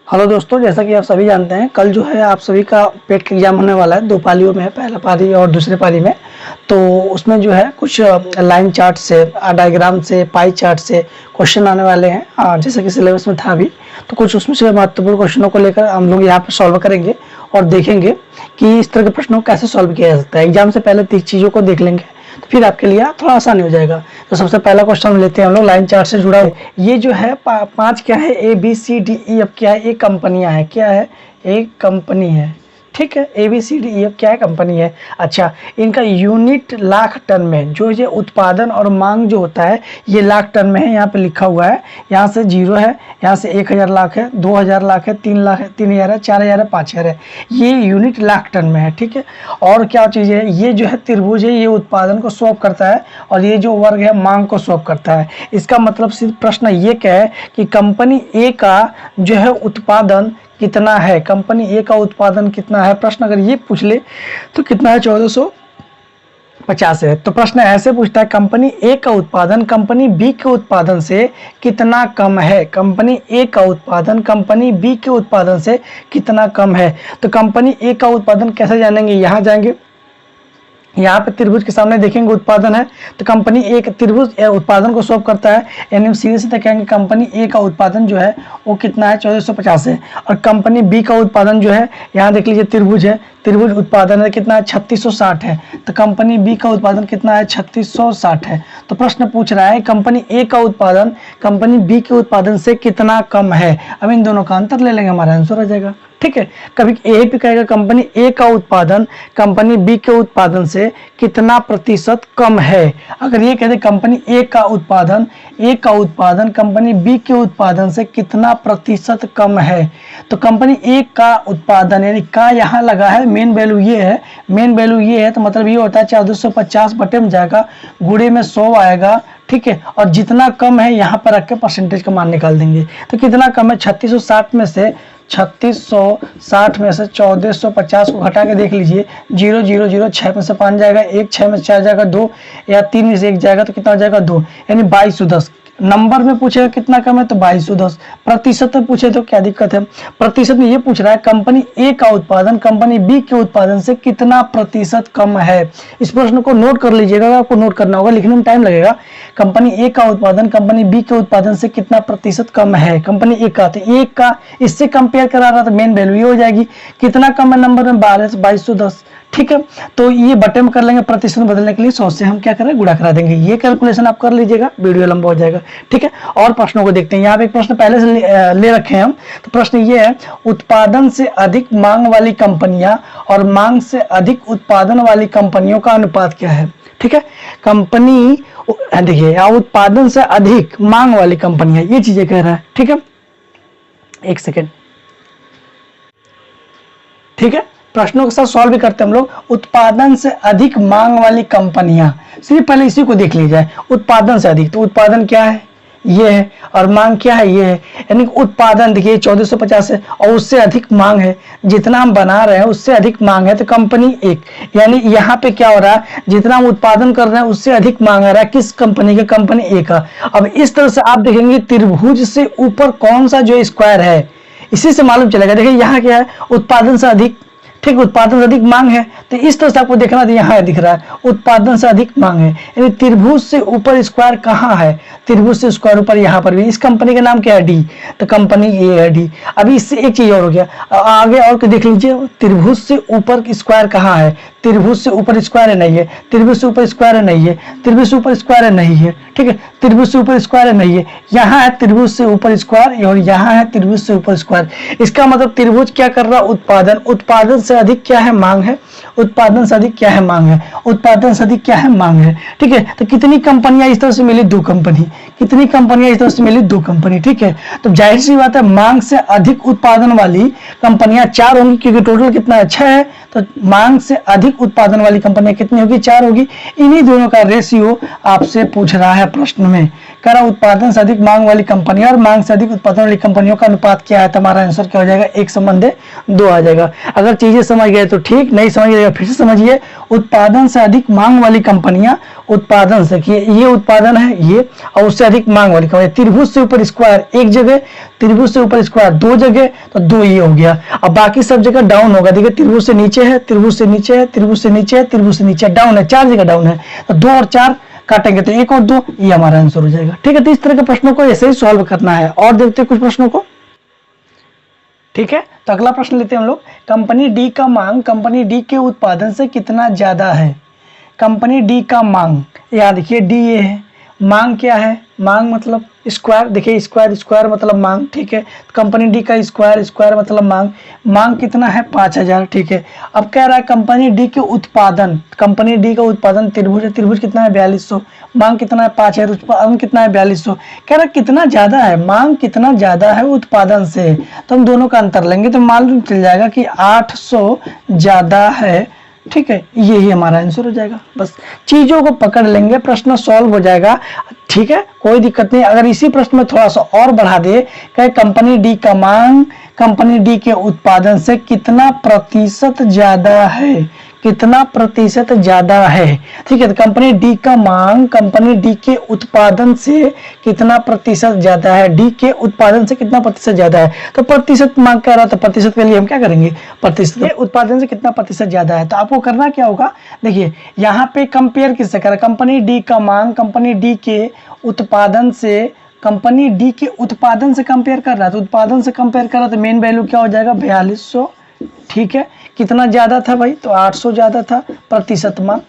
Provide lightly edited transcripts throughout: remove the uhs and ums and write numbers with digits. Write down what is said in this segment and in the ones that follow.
Hello दोस्तों, जैसा कि आप सभी जानते हैं कल जो है आप सभी का पेट का एग्जाम होने वाला है। 2 पालियों में है, पहला पाली और दूसरे पाली में। तो उसमें जो है कुछ लाइन चार्ट से, डायग्राम से, पाई चार्ट से क्वेश्चन आने वाले हैं। जैसा कि सिलेबस में था अभी, तो कुछ उसमें से महत्वपूर्ण क्वेश्चनों को लेकर हम लोग यहाँ पर सॉल्व करेंगे और देखेंगे कि इस तरह के प्रश्नों को कैसे सॉल्व किया जा सकता है। एग्जाम से पहले 3 चीज़ों को देख लेंगे तो फिर आपके लिए थोड़ा आसान हो जाएगा। तो सबसे पहला क्वेश्चन लेते हैं हम लोग, लाइन चार्ट से जुड़ा। ये जो है 5 क्या है, ABCDE। अब क्या है, एक कंपनियां है। क्या है, एक कंपनी है। ठीक है, ABCDE अब क्या है, कंपनी है। अच्छा, इनका यूनिट लाख टन में, जो ये उत्पादन और मांग जो होता है ये लाख टन में है। यहाँ पे लिखा हुआ है, यहाँ से 0 है, यहाँ से 1000 लाख है, 2000 लाख है, 3 लाख है, 3000 है, 4000 है, 5000 है। ये यूनिट लाख टन में है। ठीक है, और क्या चीज़ है, ये जो है त्रिभुज है, ये उत्पादन को शो करता है और ये जो वर्ग है मांग को शो करता है। इसका मतलब सिर्फ प्रश्न ये क्या है कि कंपनी ए का जो है उत्पादन कितना है, कंपनी ए का उत्पादन कितना है। प्रश्न अगर ये पूछ ले तो कितना है, 1450 है। तो प्रश्न ऐसे पूछता है, कंपनी ए का उत्पादन कंपनी बी के उत्पादन से कितना कम है। कंपनी ए का उत्पादन कंपनी बी के उत्पादन से कितना कम है। तो कंपनी ए का उत्पादन कैसे जानेंगे, यहाँ जाएंगे, यहाँ पे त्रिभुज के सामने देखेंगे उत्पादन है, तो कंपनी ए का त्रिभुज उत्पादन को शो करता है, यानी सीधे सीधे कहेंगे कंपनी ए का उत्पादन जो है वो कितना है, 1450 है। और कंपनी बी का उत्पादन जो है, यहाँ देख लीजिए त्रिभुज है, त्रिभुज उत्पादन है कितना है, 3660 है। तो कंपनी बी का उत्पादन कितना है, 3660 है। तो प्रश्न पूछ रहा है कंपनी ए का उत्पादन कंपनी बी के उत्पादन से कितना कम है। अब इन दोनों का अंतर ले लेंगे, हमारा आंसर आ जाएगा। ठीक है, कभी ए पे कहेगा कंपनी ए का उत्पादन कंपनी बी के उत्पादन से कितना प्रतिशत कम है। अगर ये कहते कंपनी ए का उत्पादन कंपनी बी के उत्पादन से कितना प्रतिशत कम है, तो कंपनी ए का उत्पादन यानी का यहाँ लगा है, मेन वैल्यू ये है, मेन वैल्यू ये है, तो मतलब ये होता है 1450 बटे में जाएगा, गुणे में 100 आएगा। ठीक है, और जितना कम है यहाँ पर रख के परसेंटेज का मान निकाल देंगे। तो कितना कम है, 3660 में से 1450 को घटा के देख लीजिए, 0 0 0 6 में से 5 जाएगा, 1 6 में से 4 जाएगा, 2 या 3 में से 1 जाएगा, तो कितना हो जाएगा, 2, यानी 2210। नंबर में पूछेगा कितना कम है तो 2210। प्रतिशत में पूछे तो क्या दिक्कत है, प्रतिशत में ये पूछ रहा है कंपनी ए का उत्पादन कंपनी बी के उत्पादन से कितना प्रतिशत कम है। इस प्रश्न को नोट कर लीजिएगा, आपको नोट करना होगा, लिखने में टाइम लगेगा। कंपनी ए का उत्पादन कंपनी बी के उत्पादन से कितना प्रतिशत कम है, कंपनी ए का, तो ए का इससे कंपेयर करा रहा था, मेन वैल्यू ये हो जाएगी। कितना कम है नंबर में, 2210। ठीक है, तो ये बटे में कर लेंगे, प्रतिशत में बदलने के लिए 100 से हम क्या करें, गुणा करा देंगे। ये कैलकुलेशन आप कर लीजिएगा, वीडियो लंबा हो जाएगा। ठीक है, और प्रश्नों को देखते हैं। यहाँ पे एक प्रश्न पहले से ले रखे हैं हम। तो प्रश्न ये है, उत्पादन से अधिक मांग वाली कंपनियां और मांग से अधिक उत्पादन वाली कंपनियों का अनुपात क्या है। ठीक है, कंपनी देखिए यहाँ उत्पादन से अधिक मांग वाली कंपनियां, ये चीजें कह रहा है। ठीक है, एक सेकेंड। ठीक है, प्रश्नों के साथ सॉल्व भी करते हैं हम लोग। उत्पादन से अधिक मांग वाली कंपनियां, सिर्फ पहले इसी को देख लीजिए। उत्पादन से अधिक, तो उत्पादन क्या है, ये है, और मांग क्या है, ये है। यानी उत्पादन देखिए 1450 है और उससे अधिक मांग है, जितना हम बना रहे हैं उससे अधिक मांग है, तो कंपनी एक, यानी यहाँ पे क्या हो रहा है, जितना हम उत्पादन कर रहे हैं उससे अधिक मांग आ रहा है, किस कंपनी के, कंपनी ए का। अब इस तरह से आप देखेंगे त्रिभुज से ऊपर कौन सा जो स्क्वायर है, इसी से मालूम चलेगा। देखिए यहाँ क्या है, उत्पादन से अधिक, ठीक, उत्पादन से अधिक मांग है, तो इस तरह से आपको देखना, तो यहाँ दिख रहा है उत्पादन से अधिक मांग है, यानी त्रिभुज से ऊपर स्क्वायर कहाँ है, त्रिभुज से स्क्वायर ऊपर यहाँ पर भी। इस कंपनी का नाम क्या है, डी, तो कंपनी ये है डी। अभी इससे एक चीज और हो गया, आगे और देख लीजिए, त्रिभुज से ऊपर स्क्वायर कहाँ है, त्रिभुज से ऊपर स्क्वायर नहीं है, त्रिभुज से ऊपर स्क्वायर नहीं है, त्रिभुज से ऊपर स्क्वायर नहीं है। ठीक है, त्रिभुज से ऊपर स्क्वायर नहीं है, यहाँ है त्रिभुज से ऊपर स्क्वायर और यहाँ है त्रिभुज से ऊपर स्क्वायर। इसका मतलब त्रिभुज क्या कर रहा है, उत्पादन, उत्पादन से अधिक क्या है, मांग है, उत्पादन से अधिक क्या है, मांग है, उत्पादन से अधिक क्या है, मांग है। ठीक है, तो कितनी कंपनियां इस तरह से मिली, 2 कंपनी, कितनी कंपनियां इस तरह से मिली, 2 कंपनी। ठीक है, तो जाहिर सी बात है मांग से अधिक उत्पादन वाली कंपनियां 4 होंगी, क्योंकि टोटल कितना है, 6 है, तो मांग से अधिक उत्पादन वाली कंपनियां कितनी होगी, 4 होगी। इन्हीं दोनों का रेशियो आपसे पूछ रहा है प्रश्न में। कह रहा उत्पादन से अधिक मांग वाली कंपनी और मांग से अधिक उत्पादन वाली कंपनियों का अनुपात क्या है, तो हमारा आंसर क्या हो जाएगा, 1:2 आ जाएगा। अगर चीजें समझ गए तो ठीक, नहीं समझ गए फिर से समझिए। उत्पादन से अधिक मांग वाली कंपनियां, उत्पादन से कि ये उत्पादन है ये, और उससे अधिक मांग वाली कंपनी, त्रिभुज से ऊपर स्क्वायर एक जगह, त्रिभुज से ऊपर स्क्वायर 2 जगह, तो 2 ये हो गया। अब बाकी सब जगह डाउन होगा, देखिए त्रिभुज से नीचे है, त्रिभुज से नीचे है, त्रिभुज से नीचे है, त्रिभुज से नीचे डाउन है, 4 जगह डाउन है, तो 2 और 4 काटेंगे तो 1 और 2, ये हमारा आंसर हो जाएगा। ठीक है, तो इस तरह के प्रश्नों को ऐसे ही सॉल्व करना है। और देखते हैं कुछ प्रश्नों को। ठीक है, तो अगला प्रश्न लेते हैं हम लोग। कंपनी डी का मांग कंपनी डी के उत्पादन से कितना ज्यादा है। कंपनी डी का मांग, याद देखिए डी ये है, मांग क्या है, मांग मतलब स्क्वायर, देखिए स्क्वायर स्क्वायर मतलब मांग। ठीक है, कंपनी डी का स्क्वायर स्क्वायर मतलब मांग, मांग कितना है 5000। ठीक है, अब कह रहा है कंपनी डी के उत्पादन, कंपनी डी का उत्पादन त्रिभुज है, त्रिभुज कितना है 4200, मांग कितना है 5000, उत्पादन कितना है 4200। कह रहा है कितना ज्यादा है, मांग कितना ज्यादा है उत्पादन से, तो हम दोनों का अंतर लेंगे तो मालूम चल जाएगा कि 800 ज्यादा है। ठीक है, यही हमारा आंसर हो जाएगा। बस चीजों को पकड़ लेंगे, प्रश्न सॉल्व हो जाएगा। ठीक है, कोई दिक्कत नहीं। अगर इसी प्रश्न में थोड़ा सा और बढ़ा दे, कहे कंपनी डी का मांग कंपनी डी के उत्पादन से कितना प्रतिशत ज्यादा है, कितना प्रतिशत ज्यादा है। ठीक है, तो कंपनी डी का मांग कंपनी डी के उत्पादन से कितना प्रतिशत ज्यादा है, डी के उत्पादन से कितना प्रतिशत ज्यादा है। तो प्रतिशत मांग कह रहा था, प्रतिशत के लिए हम क्या करेंगे, प्रतिशत उत्पादन से कितना प्रतिशत ज्यादा है। तो आपको करना क्या होगा, देखिए यहाँ पे कंपेयर किससे करें, कंपनी डी का मांग कंपनी डी के उत्पादन से, कंपनी डी के उत्पादन से कंपेयर कर रहा है, तो उत्पादन से कंपेयर कर रहा है तो मेन वैल्यू क्या हो जाएगा 4200। ठीक है, कितना ज्यादा था भाई, तो 800 ज्यादा था, प्रतिशत मान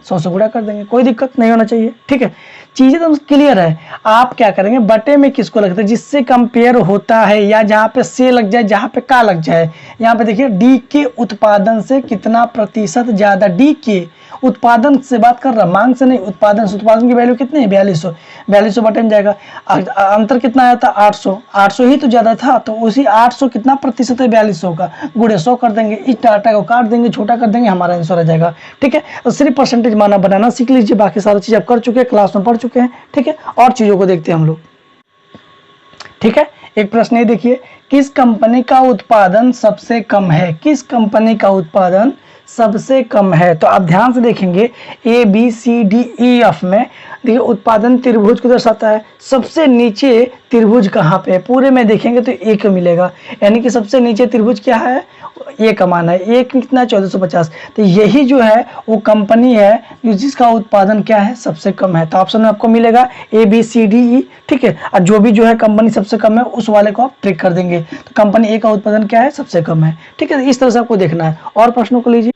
100 से गुणा कर देंगे, कोई दिक्कत नहीं होना चाहिए। ठीक है, चीजें तो क्लियर है। आप क्या करेंगे, बटे में किसको लगता है, जिससे कंपेयर होता है, या जहाँ पे से लग जाए, जहाँ पे का लग जाए। यहाँ पे देखिए डी के उत्पादन से कितना प्रतिशत ज्यादा, डी के उत्पादन से बात कर रहा, मांग से नहीं, उत्पादन से। उत्पादन की वैल्यू कितनी है 4200, 4200 बटे में जाएगा, अंतर कितना आया था 800, 800 ही तो ज्यादा था, तो उसी 800 कितना प्रतिशत है 4200 का, गुणे 100 कर देंगे, इस डाटा को काट देंगे, छोटा कर देंगे, हमारा आंसर आ जाएगा। ठीक है, तो सिर्फ परसेंटेज माना बनाना सीख लीजिए, बाकी सारी चीज आप कर चुके हैं, क्लास में पढ़ चुके हैं। ठीक है, और चीजों को देखते हैं हम लोग। ठीक है, एक प्रश्न ये देखिए, किस कंपनी का उत्पादन सबसे कम है, किस कंपनी का उत्पादन सबसे कम है। तो आप ध्यान से देखेंगे A B C D E F में, देखिए उत्पादन त्रिभुज को दर्शाता है, सबसे नीचे त्रिभुज कहाँ पे है, पूरे में देखेंगे तो एक मिलेगा, यानी कि सबसे नीचे त्रिभुज क्या है, ए का मान है, एक कितना 1450। तो यही जो है वो कंपनी है जिसका उत्पादन क्या है सबसे कम है। तो ऑप्शन में आपको मिलेगा ए बी सी डी ई। ठीक है, और जो भी जो है कंपनी सबसे कम है उस वाले को आप ट्रिक कर देंगे, तो कंपनी ए का उत्पादन क्या है सबसे कम है। ठीक है, इस तरह से आपको देखना है। और प्रश्नों को लीजिए।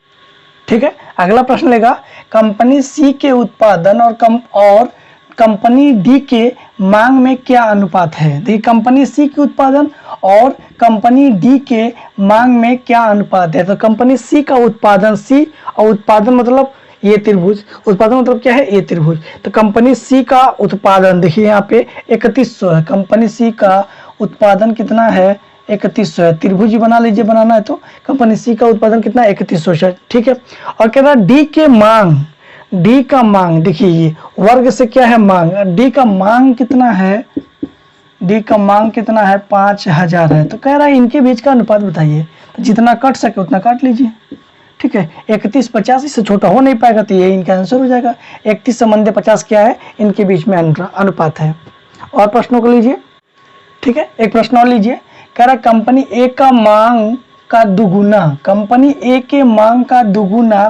ठीक है, अगला प्रश्न लेगा, कंपनी सी के उत्पादन और कंपनी डी के मांग में क्या अनुपात है। देखिए कंपनी सी के उत्पादन और कंपनी डी के मांग में क्या अनुपात है। तो कंपनी सी का उत्पादन, सी और उत्पादन मतलब ये त्रिभुज, उत्पादन मतलब क्या है ये त्रिभुज। तो कंपनी सी का उत्पादन देखिए यहाँ पे 3100 है, कंपनी सी का उत्पादन कितना है 3100 है, त्रिभुज ही बना लीजिए, बनाना है तो। कंपनी सी का उत्पादन कितना 3100 है। ठीक है, और कह रहा डी के मांग, डी का मांग देखिए ये वर्ग से क्या है मांग, डी का मांग कितना है, डी का मांग कितना है 5000 है। तो कह रहा है इनके बीच का अनुपात बताइए, तो जितना कट सके उतना काट लीजिए। ठीक है, 31 50 इससे छोटा हो नहीं पाएगा, तो ये इनका आंसर हो जाएगा। 31 संबंध 50 क्या है, इनके बीच में अनुपात है। और प्रश्नों को लीजिए। ठीक है, एक प्रश्न और लीजिए, कह रहा कंपनी ए का मांग का दुगुना, कंपनी ए के मांग का दुगुना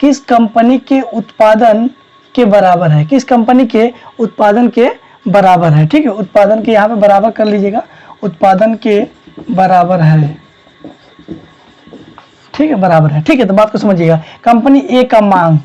किस कंपनी के उत्पादन के बराबर है, किस कंपनी के उत्पादन के बराबर है। ठीक है, उत्पादन के यहाँ पे बराबर कर लीजिएगा, उत्पादन के बराबर है। ठीक है, बराबर है। ठीक है, तो बात को समझिएगा, कंपनी ए का मांग।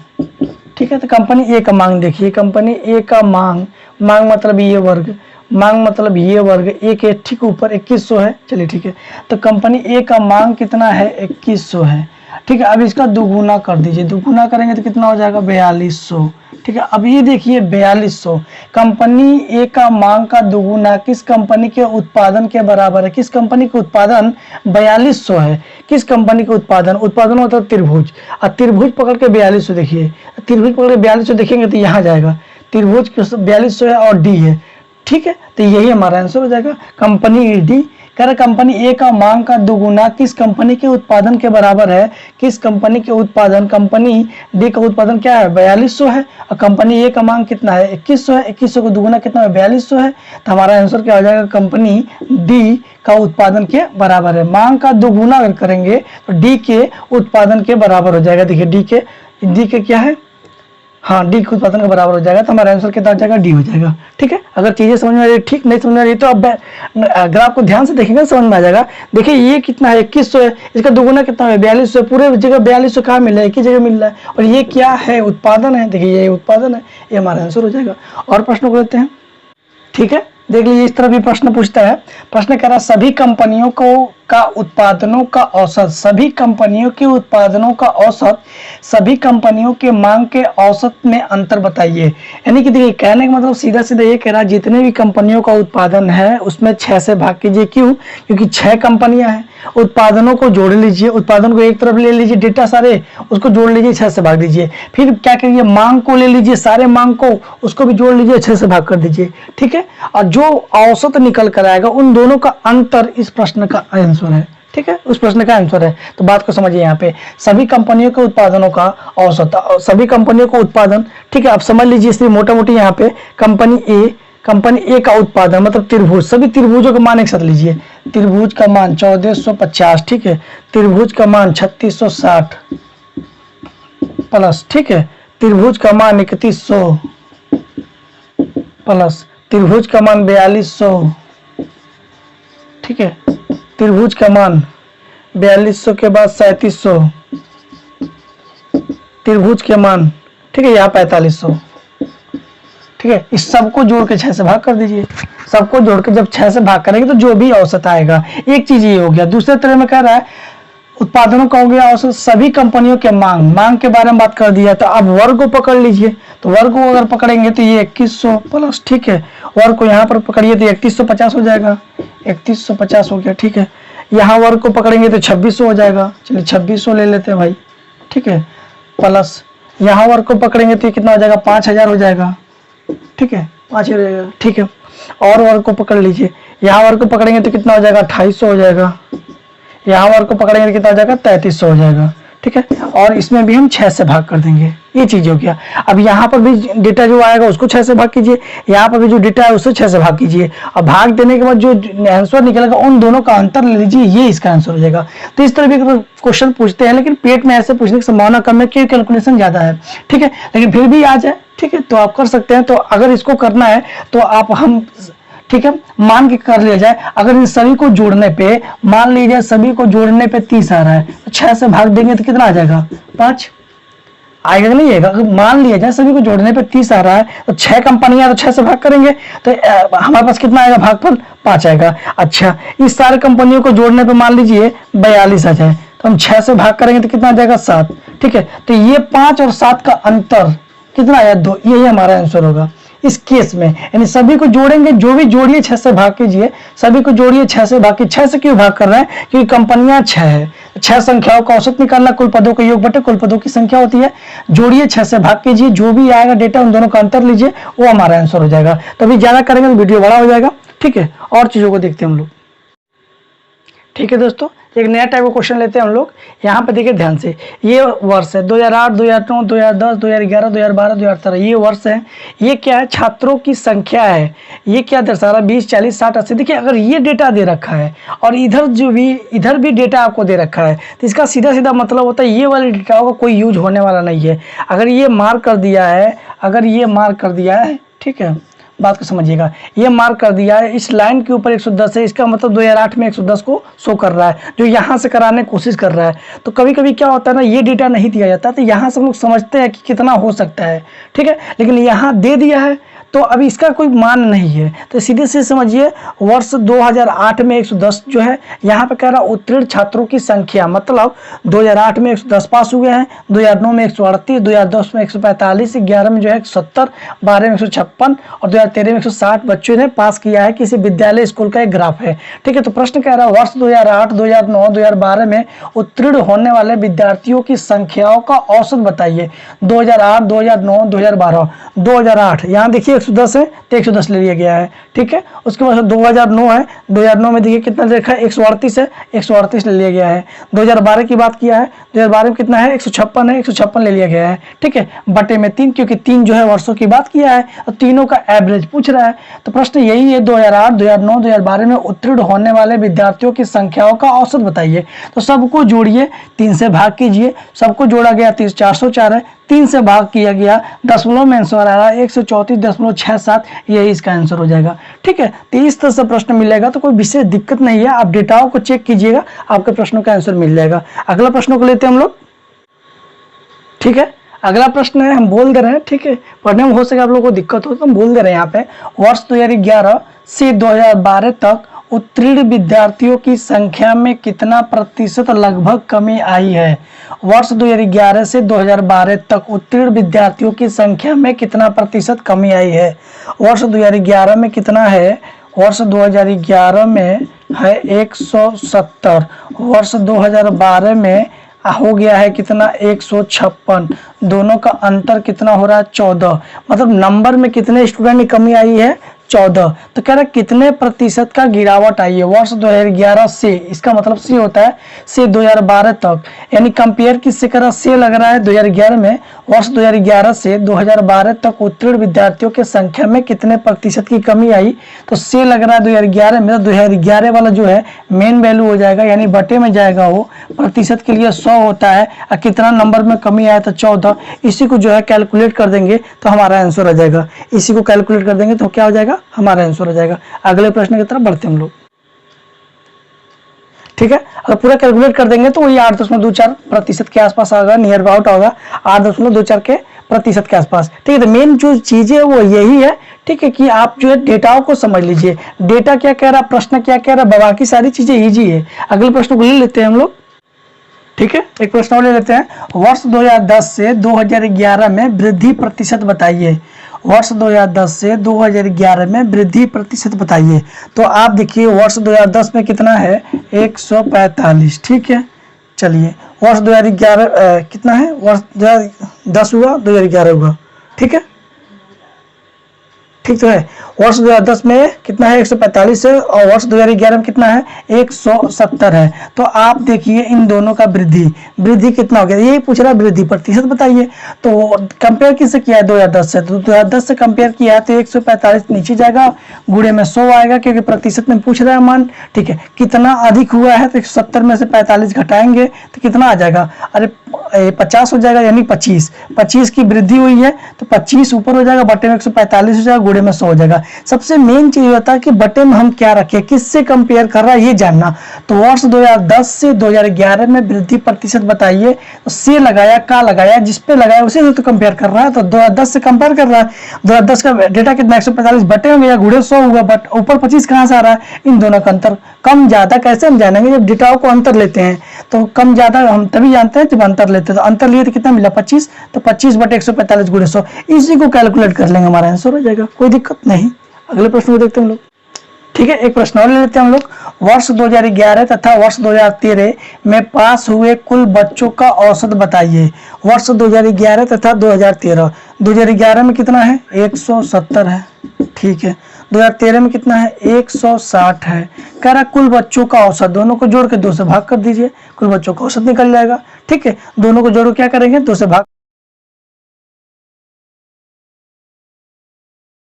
ठीक है, तो कंपनी ए का मांग देखिए, कंपनी ए का मांग, मांग मतलब ये वर्ग, मांग मतलब ये वर्ग, एक है ठीक ऊपर 2100 है। चलिए ठीक है, तो कंपनी ए का मांग कितना है 2100 है। ठीक है, अब इसका दुगुना कर दीजिए, दुगुना करेंगे तो कितना हो जाएगा 4200। ठीक है, अब ये देखिए 4200, कंपनी ए का मांग का दुगुना किस कंपनी के उत्पादन के बराबर है, किस कंपनी के उत्पादन 4200 है, किस कंपनी के उत्पादन, उत्पादन मतलब त्रिभुज, और त्रिभुज पकड़ के 4200 देखिए, त्रिभुज पकड़ के 4200 देखेंगे तो यहाँ जाएगा, त्रिभुज 4200 है और डी है, ठीक है, तो यही हमारा आंसर हो जाएगा। कंपनी डी कह रहा कंपनी ए का मांग का दुगुना किस कंपनी के उत्पादन के बराबर है। किस कंपनी के उत्पादन, कंपनी डी का उत्पादन क्या है 4200 है और कंपनी ए का मांग कितना है 2100 है। 2100 को दुगुना कितना है 4200 है। तो हमारा आंसर क्या हो जाएगा कंपनी डी का उत्पादन के बराबर है। मांग का दुगुना अगर करेंगे तो डी के उत्पादन के बराबर हो जाएगा। देखिए डी के क्या है, हाँ डी के उत्पादन के बराबर हो जाएगा। तो हमारा आंसर कितना हो जाएगा डी हो जाएगा। ठीक है, अगर चीजें समझ में आ रही, ठीक नहीं समझ में आ रही तो अब ग्राफ को ध्यान से देखेंगे समझ में आ जाएगा। देखिए ये कितना है 2100 है, इसका दुगुना कितना है 4200 है। पूरे जगह 4200 कहाँ मिल रहा है, एक ही जगह मिल रहा है। और ये क्या है उत्पादन है, देखिए ये उत्पादन है, ये हमारा आंसर हो जाएगा। और प्रश्न को लेते हैं। ठीक है, देख लीजिए इस तरह भी प्रश्न पूछता है। प्रश्न कह रहा है सभी कंपनियों का उत्पादनों का औसत, सभी कंपनियों के उत्पादनों का औसत, सभी कंपनियों के मांग के औसत में अंतर बताइए। यानी कि देखिए कहने का मतलब सीधा सीधा ये कह रहा है जितने भी कंपनियों का उत्पादन है उसमें 6 से भाग कीजिए। क्यों, क्योंकि 6 कंपनियां हैं। उत्पादनों को जोड़ लीजिए, उत्पादन को एक तरफ ले लीजिए, डेटा सारे उसको जोड़ लीजिए, 6 से भाग दीजिए। फिर क्या करिए मांग को ले लीजिए, सारे मांग को उसको भी जोड़ लीजिए, 6 से भाग कर दीजिए। ठीक है, और जो औसत निकल कर आएगा उन दोनों का अंतर इस प्रश्न का आंसर है। ठीक है, उस प्रश्न का आंसर है। तो बात को समझिए, यहाँ पे सभी कंपनियों के उत्पादनों का औसत, सभी कंपनियों का उत्पादन। ठीक है, आप समझ लीजिए इसलिए मोटा मोटी यहाँ पे कंपनी ए का उत्पादन मतलब त्रिभुज, सभी त्रिभुजों का मान एक साथ लीजिए। त्रिभुज का मान 1450, ठीक है, त्रिभुज का मान 3660 प्लस, ठीक है, त्रिभुज का मान 3100 प्लस, त्रिभुज का मान 4200, ठीक है, त्रिभुज का मान 4200 के बाद 3700, त्रिभुज के मान, ठीक है, यहाँ 4500। ठीक है, इस सबको जोड़ के 6 से भाग कर दीजिए। सबको जोड़ के जब 6 से भाग करेंगे तो जो भी औसत आएगा, एक चीज ये हो गया। दूसरे तरह में कह रहा है उत्पादनों का हो गया औसत, सभी कंपनियों के मांग के बारे में बात कर दिया। तो अब वर्ग को पकड़ लीजिए। तो वर्ग को अगर पकड़ेंगे तो ये 2100 प्लस, ठीक है, वर्ग को यहाँ पर पकड़िए तो 3150 हो जाएगा। 3150 हो गया। ठीक है, यहाँ वर्ग को पकड़ेंगे तो 2600 हो जाएगा। चलिए 2600 ले लेते हैं भाई। ठीक है, प्लस यहाँ वर्ग को पकड़ेंगे तो ये कितना हो जाएगा 5000 हो जाएगा। ठीक है, 5000 हो जाएगा। ठीक है, और वर्ग को पकड़ लीजिए। यहाँ वर्ग को पकड़ेंगे तो कितना हो जाएगा 2800 हो जाएगा। यहाँ वर्ग को पकड़ेंगे तो कितना हो जाएगा 3300 हो जाएगा। ठीक है, और इसमें भी हम 6 से भाग कर देंगे। ये चीज हो गया। अब यहाँ पर भी डेटा जो आएगा उसको 6 से भाग कीजिए, यहाँ पर भी जो डेटा है उससे 6 से भाग कीजिए। और भाग देने के बाद जो आंसर निकलेगा उन दोनों का अंतर ले लीजिए, ये इसका आंसर हो जाएगा। तो इस तरह भी क्वेश्चन पूछते हैं, लेकिन पेट में ऐसे पूछने की संभावना कम है क्योंकि कैलकुलेशन ज्यादा है। ठीक है, लेकिन फिर भी आ जाए, ठीक है, तो आप कर सकते हैं। तो अगर इसको करना है तो आप हम, ठीक है, मान के कर लिया जाए। अगर इन सभी को जोड़ने पे, मान लीजिए सभी को जोड़ने पे 30 आ रहा है तो 6 से भाग देंगे तो कितना आ जाएगा 5 आएगा, नहीं आएगा। अगर मान लिया जाए सभी को जोड़ने पे 30 आ रहा है तो 6 कंपनियां तो 6 से भाग करेंगे तो हमारे पास कितना आएगा भागफल 5 आएगा। अच्छा, इस सारे कंपनियों को जोड़ने पे मान लीजिए 42 आ जाए तो हम 6 से भाग करेंगे तो कितना आ जाएगा 7। ठीक है, तो ये 5 और 7 का अंतर कितना आया 2, यही हमारा आंसर होगा इस केस में। यानी सभी को जोड़ेंगे, जो भी जोड़िए 6 से भाग कीजिए, सभी को जोड़िए 6 से भाग कीजिए। 6 से क्यों भाग कर रहे हैं, क्योंकि कंपनियां 6 है। 6 संख्याओं का औसत निकालना कुल पदों का योग बटे कुल पदों की संख्या होती है। जोड़िए 6 से भाग कीजिए, जो भी आएगा डेटा उन दोनों का अंतर लीजिए, वो हमारा आंसर हो जाएगा। तो अभी ज्यादा करेंगे तो वीडियो बड़ा हो जाएगा। ठीक है, और चीजों को देखते हैं हम लोग। ठीक है दोस्तों, एक नया टाइप का क्वेश्चन लेते हैं हम लोग। यहाँ पे देखिए ध्यान से, ये वर्ष है 2008, 2009, 2010, 2011, 2012, 2013, ये वर्ष है। ये क्या है, छात्रों की संख्या है। ये क्या दर्शा रहा है 20, 40, 60, 80। देखिए अगर ये डेटा दे रखा है और इधर भी डेटा आपको दे रखा है तो इसका सीधा सीधा मतलब होता है ये वाले डेटा का कोई यूज होने वाला नहीं है। अगर ये मार्क कर दिया है, ठीक है, बात को समझिएगा, ये मार्क कर दिया है इस लाइन के ऊपर 110 है, इसका मतलब 2008 में 110 को शो कर रहा है, जो यहाँ से कराने की कोशिश कर रहा है। तो कभी कभी क्या होता है ना, ये डेटा नहीं दिया जाता तो यहाँ से हम लोग समझते हैं कि कितना हो सकता है। ठीक है, लेकिन यहाँ दे दिया है तो अभी इसका कोई मान नहीं है। तो सीधे से समझिए वर्ष 2008 में 110 जो है, यहाँ पे कह रहा उत्तीर्ण छात्रों की संख्या, मतलब 2008 में 110 पास हुए हैं, 2009 में 138, 2010 में 145, 11 में जो है 170, 12 में 156 और 2013 में 160 बच्चों ने पास किया है। किसी विद्यालय स्कूल का एक ग्राफ है। ठीक है, तो प्रश्न कह रहा है वर्ष 2008, 2009, 2012 में उत्तीर्ण होने वाले विद्यार्थियों की संख्याओं का औसत बताइए। 2008, 2009, 2012, 2008 यहाँ देखिए 110 है तो 110 ले लिया गया है, ठीक है। उसके बाद 2009 है, 2009 में देखिए कितना देखा है, 138 है, 138 ले लिया गया है। 2012 की बात किया है, 2012 में कितना है, 156 है, 156 ले लिया गया है, ठीक है, बटे में 3, क्योंकि 3 जो है वर्षों की बात किया है और तीनों का एवरेज पूछ रहा है। तो प्रश्न यही है, 2008, 2009, 2012 में उत्तीर्ण होने वाले विद्यार्थियों की संख्याओं का औसत बताइए। तो सबको जोड़िए, 3 से भाग कीजिए, सबको जोड़ा गया 404 है, 3 से भाग किया गया, दशमलव में आंसर आ रहा है 134.67, यही इसका आंसर हो जाएगा, ठीक है। तो इस तरह से प्रश्न मिलेगा, तो कोई विशेष दिक्कत नहीं है, आप डेटाओं को चेक कीजिएगा, आपके प्रश्नों का आंसर मिल जाएगा। अगला प्रश्न को लेते हैं हम लोग, ठीक है। अगला प्रश्न है, हम बोल दे रहे हैं, ठीक है, पढ़ने में हो सके आप लोगों को दिक्कत हो तो हम बोल दे रहे हैं यहाँ पे, वर्ष 2011 से 2012 तक उत्तीर्ण विद्यार्थियों की संख्या में कितना प्रतिशत लगभग कमी आई है। वर्ष 2011 से 2012 तक उत्तीर्ण विद्यार्थियों की संख्या में कितना प्रतिशत कमी आई है। वर्ष 2011 में कितना है, वर्ष 2011 में है 170, वर्ष 2012 में हो गया है कितना, 156, दोनों का अंतर कितना हो रहा है, 14, मतलब नंबर में कितने स्टूडेंट की कमी आई है, 14। तो कह रहा है कितने प्रतिशत का गिरावट आई है वर्ष 2011 से, इसका मतलब से होता है से 2012 तक, यानी कंपेयर किससे करा, से लग रहा है 2011 में, वर्ष 2011 से 2012 तक उत्तीर्ण विद्यार्थियों की संख्या में कितने प्रतिशत की कमी आई, तो से लग रहा है 2011 में, तो 2011 वाला जो है मेन वैल्यू हो जाएगा, यानी बटे में जाएगा, वो प्रतिशत के लिए 100 होता है, और कितना नंबर में कमी आया तो 14, इसी को जो है कैलकुलेट कर देंगे तो हमारा आंसर आ जाएगा, इसी को कैलकुलेट कर देंगे तो क्या हो जाएगा, हमारा आंसर हो जाएगा। अगले प्रश्न की तरफ बढ़ते हैं हम लोग, ठीक है। अगर पूरा कैलकुलेट कर देंगे तो वही 8.24% के आसपास आएगा, नियर अबाउट होगा 8.24 के प्रतिशत के आसपास, ठीक है। तो मेन जो चीज है वो यही है, ठीक है, कि आप जो है डेटाओं को समझ लीजिए, डेटा क्या कह रहा है, प्रश्न क्या कह रहा है, बाकी सारी चीजें इजी है। अगले प्रश्न को ले लेते हैं हम लोग, ठीक है। एक प्रश्न और ले लेते हैं, वर्ष 2010 से 2011 में वृद्धि प्रतिशत बताइए। वर्ष 2010 से 2011 में वृद्धि प्रतिशत बताइए। तो आप देखिए वर्ष 2010 में कितना है, 145, ठीक है। चलिए वर्ष 2011 कितना है, वर्ष 2010 हुआ, 2011 हुआ, ठीक है, ठीक तो है। वर्ष 2010 में कितना है, 145 है, और वर्ष 2011 में कितना है, 170 है। तो आप देखिए इन दोनों का वृद्धि कितना हो गया, यही पूछ रहा है, वृद्धि प्रतिशत बताइए। तो कंपेयर किससे किया है, 2010 से, तो 2010 से कंपेयर किया है तो 145 नीचे जाएगा, गुणे में 100 आएगा, क्योंकि प्रतिशत में पूछ रहा है मान, ठीक है। कितना अधिक हुआ है तो 170 में से 45 घटाएंगे तो कितना आ जाएगा, अरे 50 हो जाएगा, यानी 25 की वृद्धि हुई है तो 25 ऊपर हो जाएगा, बटे में 145 हो जाएगा, गुणे में 100 हो जाएगा। सबसे मेन चीज होता है कि बटे में हम क्या रखें, किससे कंपेयर कर रहा है ये जानना। तो वर्ष 2010 से 2011 में वृद्धि प्रतिशत बताइए, तो से लगाया, का लगाया, जिस पे लगाया उसी से तो कंपेयर कर रहा है, तो 2010 से कंपेयर कर रहा है। 2010 का डेटा कितना, 145 बटे में, या गुणे 100 होगा, बट ऊपर 25 कहां से आ रहा है, इन दोनों का अंतर। कम ज्यादा कैसे हम जानेंगे, जब डेटाओं को अंतर लेते हैं, तो कम ज्यादा हम तभी जानते हैं जब अंतर लेते हैं। तो अंतर लिए तो कितना मिला, 25, तो 25 बटे 145 गुणे 100, इसी को कैलकुलेट कर लेंगे, हमारा आंसर हो जाएगा, कोई दिक्कत नहीं। अगले प्रश्न को देखते हैं हम लोग, ठीक है। एक प्रश्न और ले लेते हैं हम लोग, वर्ष 2011 तथा वर्ष 2013 में पास हुए कुल बच्चों का औसत बताइए। वर्ष 2011 तथा 2013, 2011 में कितना है, 170 है, ठीक है। 2013 में कितना है, 160 है। कह रहा कुल बच्चों का औसत, दोनों को जोड़ के 2 से भाग कर दीजिए, कुल बच्चों का औसत निकल जाएगा, ठीक है। दोनों को जोड़ो क्या करेंगे, 2 से भाग